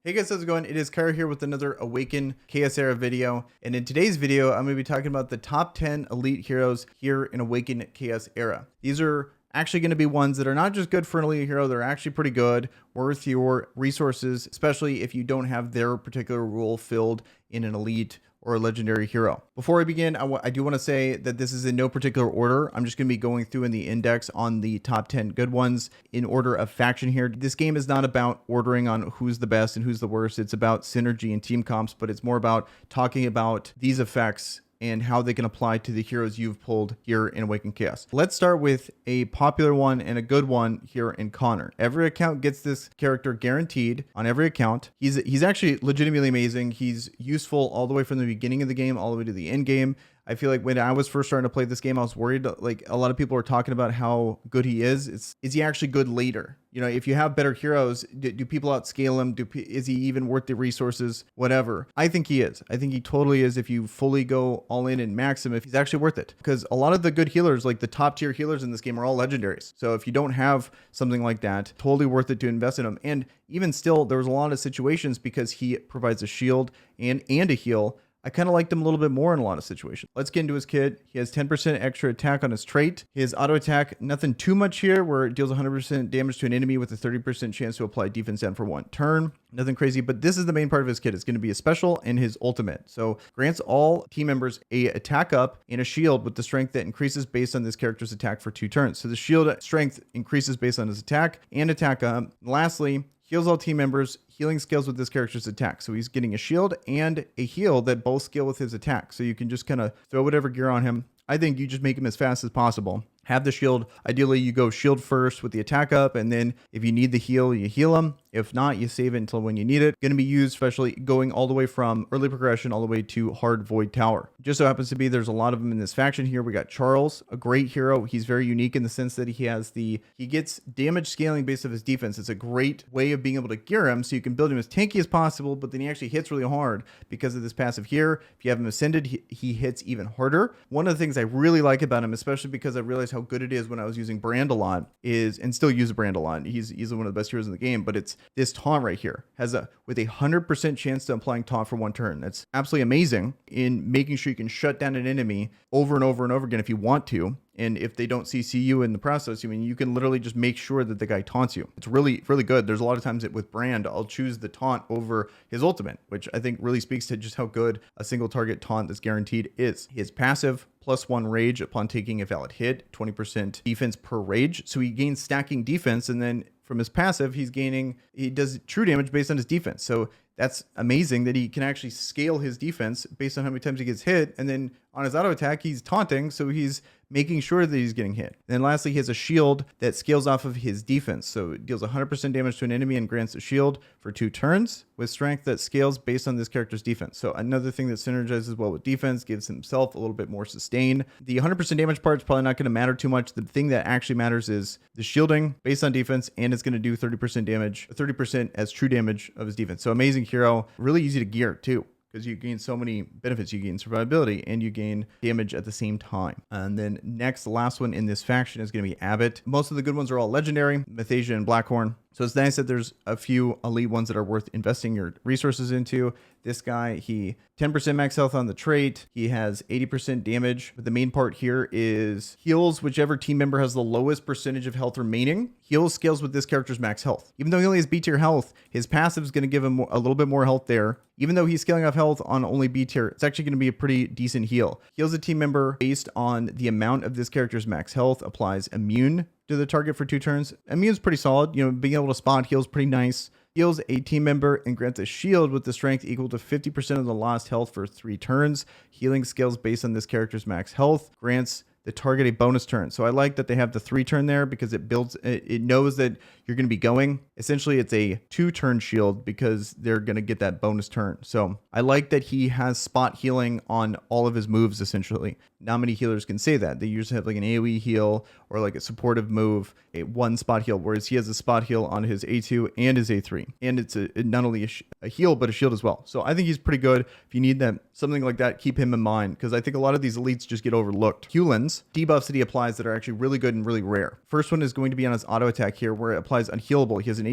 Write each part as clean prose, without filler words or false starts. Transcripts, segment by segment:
Hey guys, how's it going? It is Kyra here with another Awaken Chaos Era video. And in today's video, I'm going to be talking about the top 10 elite heroes here in Awaken Chaos Era. These are actually going to be ones that are not just good for an elite hero, they're actually pretty good, worth your resources, especially if you don't have their particular role filled in an elite or a legendary hero. Before I begin, I do want to say that this is in no particular order. I'm just going to be going through in the index on the top 10 good ones in order of faction here. This game is not about ordering on who's the best and who's the worst. It's about synergy and team comps, but it's more about talking about these effects and how they can apply to the heroes you've pulled here in Awaken Chaos. Let's start with a popular one and a good one here in Connor. Every account gets this character guaranteed on every account. He's actually legitimately amazing. He's useful all the way from the beginning of the game all the way to the end game. I feel like when I was first starting to play this game, I was worried, like a lot of people were talking about how good he is. Is he actually good later? You know, if you have better heroes, do people outscale him? Is he even worth the resources? Whatever. I think he is. I think he totally is if you fully go all in and max him, if he's actually worth it. Because a lot of the good healers, like the top tier healers in this game, are all legendaries. So if you don't have something like that, totally worth it to invest in him. And even still, there was a lot of situations because he provides a shield and a heal. I kind of liked him a little bit more in a lot of situations. Let's get into his kit. He has 10% extra attack on his trait. His auto attack, nothing too much here, where it deals 100% damage to an enemy with a 30% chance to apply defense down for one turn. Nothing crazy, but this is the main part of his kit. It's going to be a special and his ultimate. So grants all team members a attack up and a shield with the strength that increases based on this character's attack for 2 turns. So the shield strength increases based on his attack and attack up. Lastly, heals all team members. Healing scales with this character's attack. So he's getting a shield and a heal that both scale with his attack. So you can just kind of throw whatever gear on him. I think you just make him as fast as possible. Have the shield. Ideally, you go shield first with the attack up, and then if you need the heal, you heal him. If not, you save it until when you need it. Going to be used, especially going all the way from early progression all the way to hard void tower. Just so happens to be there's a lot of them in this faction here. We got Charles, a great hero. He's very unique in the sense that he gets damage scaling based off his defense. It's a great way of being able to gear him so you can build him as tanky as possible, but then he actually hits really hard because of this passive here. If you have him ascended, he hits even harder. One of the things I really like about him, especially because I realized how good it is when I was using Brand a lot, and still use Brand a lot. He's easily one of the best heroes in the game, but it's this taunt right here with a 100% chance to applying taunt for 1 turn. That's absolutely amazing in making sure you can shut down an enemy over and over and over again if you want to. And if they don't CC you in the process, I mean, you can literally just make sure that the guy taunts you. It's really, really good. There's a lot of times that with Brand, I'll choose the taunt over his ultimate, which I think really speaks to just how good a single target taunt that's guaranteed is. His passive, +1 rage upon taking a valid hit, 20% defense per rage. So he gains stacking defense, and then from his passive, he does true damage based on his defense. So that's amazing that he can actually scale his defense based on how many times he gets hit. And then on his auto attack, he's taunting, so he's making sure that he's getting hit. And then lastly, he has a shield that scales off of his defense. So it deals 100% damage to an enemy and grants a shield for 2 turns with strength that scales based on this character's defense. So another thing that synergizes well with defense, gives himself a little bit more sustain. The 100% damage part is probably not going to matter too much. The thing that actually matters is the shielding based on defense, and it's going to do 30% damage, 30% as true damage of his defense. So amazing hero, really easy to gear too, because you gain so many benefits. You gain survivability and you gain damage at the same time. And then next, the last one in this faction is going to be Abbott. Most of the good ones are all legendary, Methasia and Blackhorn. So it's nice that there's a few elite ones that are worth investing your resources into. This guy, he 10% max health on the trait. He has 80% damage. But the main part here is heals whichever team member has the lowest percentage of health remaining. Heals scales with this character's max health. Even though he only has B tier health, his passive is going to give him a little bit more health there. Even though he's scaling off health on only B tier, it's actually going to be a pretty decent heal. Heals a team member based on the amount of this character's max health. Applies immune to the target for 2 turns. Immune's pretty solid. You know, being able to spot heals pretty nice. Heals a team member and grants a shield with the strength equal to 50% of the lost health for 3 turns. Healing scales based on this character's max health. Grants the target a bonus turn. So I like that they have the 3 turn there because it knows that you're going to be going. Essentially, it's a 2-turn shield because they're going to get that bonus turn. So I like that he has spot healing on all of his moves, essentially. Not many healers can say that. They usually have like an AoE heal or like a supportive move, a 1 spot heal, whereas he has a spot heal on his A2 and his A3. And it's not only a heal, but a shield as well. So I think he's pretty good. If you need something like that, keep him in mind, because I think a lot of these elites just get overlooked. Hulens, debuffs that he applies that are actually really good and really rare. First one is going to be on his auto attack here, where it applies unhealable. He has an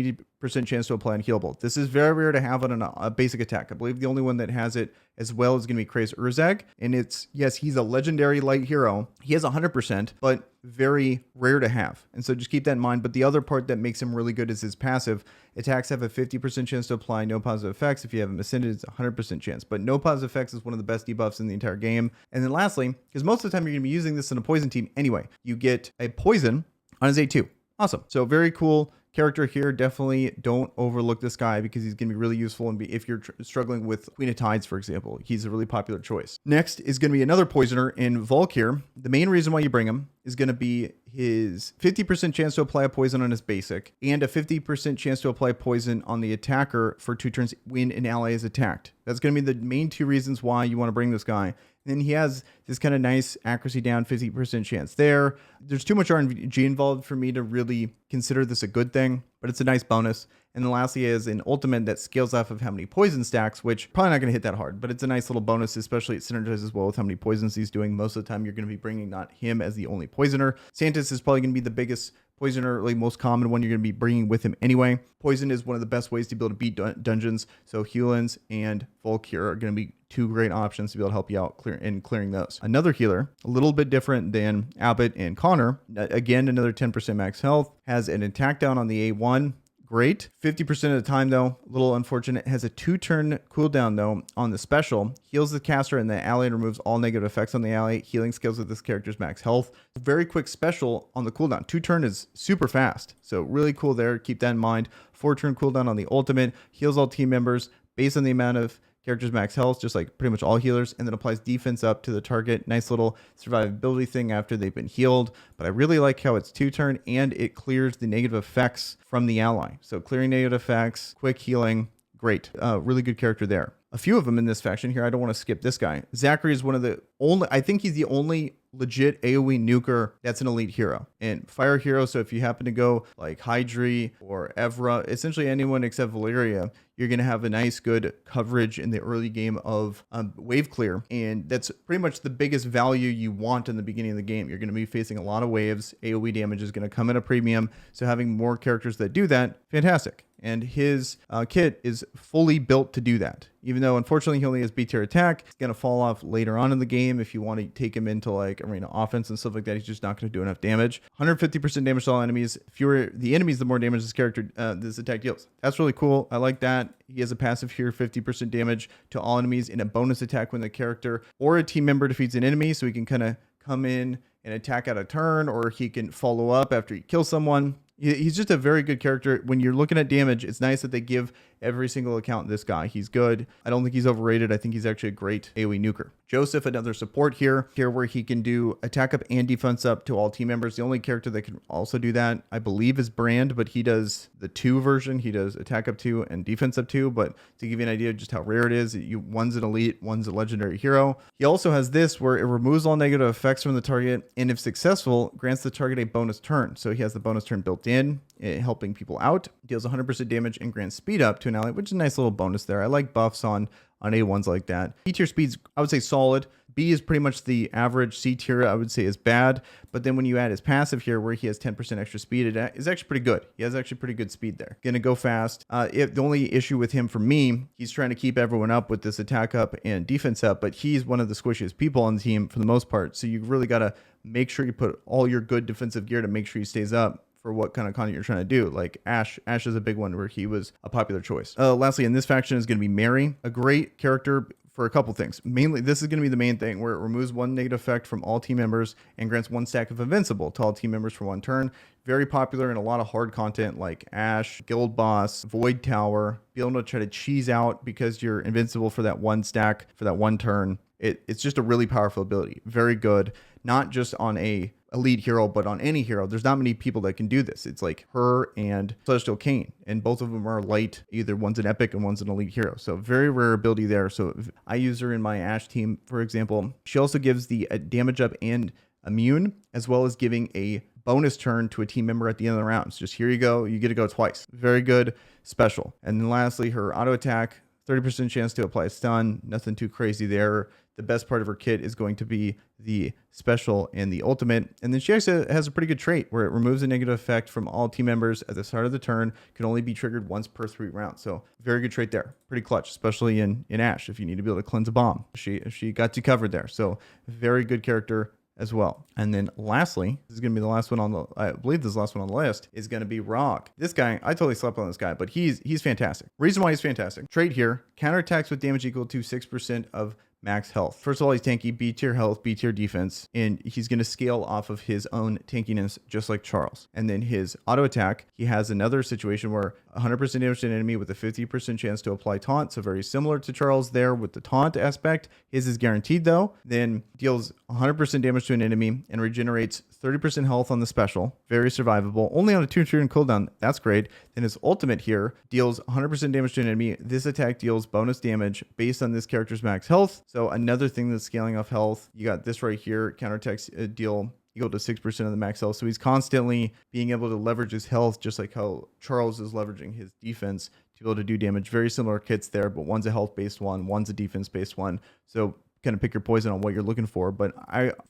50% chance to apply unhealable. This is very rare to have on a basic attack. I believe the only one that has it as well is going to be Craze Urzag. And it's, yes, he's a legendary light hero. He has 100%, but very rare to have. And so just keep that in mind. But the other part that makes him really good is his passive. Attacks have a 50% chance to apply no positive effects. If you haven't ascended, it's a 100% chance. But no positive effects is one of the best debuffs in the entire game. And then lastly, because most of the time you're going to be using this in a poison team anyway, you get a poison on his A2. Awesome. So very cool character here. Definitely don't overlook this guy because he's going to be really useful. And if you're struggling with Queen of Tides, for example, he's a really popular choice. Next is going to be another poisoner in Valuk here. The main reason why you bring him is going to be his 50% chance to apply a poison on his basic and a 50% chance to apply poison on the attacker for 2 turns when an ally is attacked. That's going to be the main 2 reasons why you want to bring this guy. And then he has this kind of nice accuracy down, 50% chance there. There's too much RNG involved for me to really consider this a good thing, but it's a nice bonus. And then lastly is an ultimate that scales off of how many poison stacks, which probably not going to hit that hard, but it's a nice little bonus, especially it synergizes well with how many poisons he's doing. Most of the time, you're going to be bringing not him as the only poisoner. Santis is probably going to be the biggest poisoner, like most common one you're going to be bringing with him anyway. Poison is one of the best ways to be able to beat dungeons. So Hulens and Valuk here are going to be 2 great options to be able to help you out clearing those. Another healer, a little bit different than Abbott and Connor. Again, another 10% max health, has an attack down on the A1. Great. 50% of the time, though, a little unfortunate, has a 2-turn cooldown, though, on the special. Heals the caster and the ally and removes all negative effects on the ally. Healing skills with this character's max health. Very quick special on the cooldown. 2-turn is super fast. So really cool there. Keep that in mind. 4-turn cooldown on the ultimate. Heals all team members based on the amount of character's max health, just like pretty much all healers, and then applies defense up to the target. Nice little survivability thing after they've been healed. But I really like how it's 2-turn and it clears the negative effects from the ally. So clearing negative effects, quick healing, great. Really good character there. A few of them in this faction here. I don't want to skip this guy. Zachary is one of the only, I think he's the only legit AoE nuker that's an elite hero and fire hero. So if you happen to go like Hydri or Evra, essentially anyone except Valeria, you're going to have a nice good coverage in the early game of wave clear. And that's pretty much the biggest value you want in the beginning of the game. You're going to be facing a lot of waves. AoE damage is going to come at a premium. So having more characters that do that, fantastic. And his kit is fully built to do that. Even though, unfortunately, he only has B tier attack, it's going to fall off later on in the game. If you want to take him into like arena offense and stuff like that, he's just not going to do enough damage. 150% damage to all enemies. Fewer the enemies, the more damage this character, this attack deals. That's really cool. I like that. He has a passive here, 50% damage to all enemies in a bonus attack when the character or a team member defeats an enemy. So he can kind of come in and attack out a turn, or he can follow up after he kills someone. He's just a very good character. When you're looking at damage, it's nice that they give every single account this guy. He's good. I don't think he's overrated. I think he's actually a great AoE nuker. Joseph, another support here where he can do attack up and defense up to all team members. The only character that can also do that, I believe, is Brand, but he does the 2 version. He does attack up 2 and defense up 2. But to give you an idea of just how rare it is, one's an elite, one's a legendary hero. He also has this where it removes all negative effects from the target, and if successful, grants the target a bonus turn. So he has the bonus turn built in, helping people out. Deals 100% damage and grants speed up to an ally, which is a nice little bonus there. I like buffs on A1s like that. B tier speed's, I would say, solid. B is pretty much the average. C tier, I would say, is bad. But then when you add his passive here, where he has 10% extra speed, it is actually pretty good. He has actually pretty good speed there. Gonna go fast. The only issue with him for me, he's trying to keep everyone up with this attack up and defense up, but he's one of the squishiest people on the team for the most part. So you really got to make sure you put all your good defensive gear to make sure he stays up for what kind of content you're trying to do. Like Ash is a big one where he was a popular choice. Lastly, in this faction is going to be Mary, a great character for a couple things. Mainly, this is going to be the main thing where it removes 1 negative effect from all team members and grants 1 stack of invincible to all team members for 1 turn. Very popular in a lot of hard content like Ash, Guild Boss, Void Tower. Be able to try to cheese out because you're invincible for that 1 stack for that 1 turn. It's just a really powerful ability. Very good. Not just on a elite hero, but on any hero. There's not many people that can do this. It's like her and Celestial Cain, and both of them are light. Either one's an epic and one's an elite hero. So very rare ability there. So I use her in my Ash team, for example. She also gives the damage up and immune, as well as giving a bonus turn to a team member at the end of the round. So just here you go. You get to go twice. Very good special. And then lastly, her auto attack, 30% chance to apply a stun. Nothing too crazy there. the best part of her kit is going to be the special and the ultimate. And then she actually has a pretty good trait where it removes a negative effect from all team members at the start of the turn, can only be triggered once per 3 rounds. So very good trait there. Pretty clutch, especially in Ashe, if you need to be able to cleanse a bomb. She got you covered there. So very good character as well. And then lastly, this is going to be the last one on the, I believe this is the last one on the list, is going to be Rogge. This guy, I totally slept on this guy, but he's fantastic. Reason why he's fantastic. Trait here, counterattacks with damage equal to 6% of max health. First of all, he's tanky, B tier health, B tier defense, and he's going to scale off of his own tankiness just like Charles. And then his auto attack, he has another situation where 100% damage to an enemy with a 50% chance to apply taunt. So very similar to Charles there with the taunt aspect. His is guaranteed though. Then deals 100% damage to an enemy and regenerates 30% health on the special. Very survivable. Only on a 2-turn cooldown. That's great. Then his ultimate here deals 100% damage to an enemy. This attack deals bonus damage based on this character's max health. So another thing that's scaling off health. You got this right here. Counterattacks deal equal to 6% of the max health. So he's constantly being able to leverage his health, just like how Charles is leveraging his defense to be able to do damage. Very similar kits there, but one's a health-based one, one's a defense-based one. So kind of pick your poison on what you're looking for. But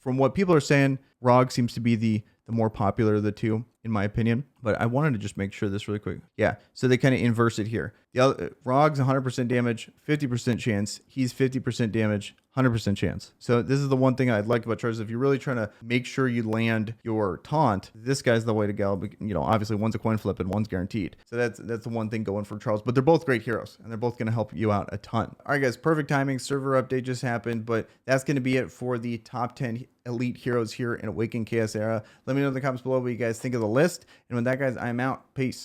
from what people are saying, Rogge seems to be the more popular of the two, in my opinion. But I wanted to just make sure this really quick. Yeah, so they kind of inverse it here. Rogge's 100% damage, 50% chance. He's 50% damage, 100% chance. So this is the one thing I'd like about Charles. If you're really trying to make sure you land your taunt, this guy's the way to go. But, you know, obviously one's a coin flip and one's guaranteed. So that's the one thing going for Charles. But they're both great heroes, and they're both going to help you out a ton. All right, guys, perfect timing. Server update just happened, but that's going to be it for the top 10 elite heroes here in Awaken Chaos Era. Let me know in the comments below what you guys think of the list. And with that, guys, I'm out. Peace.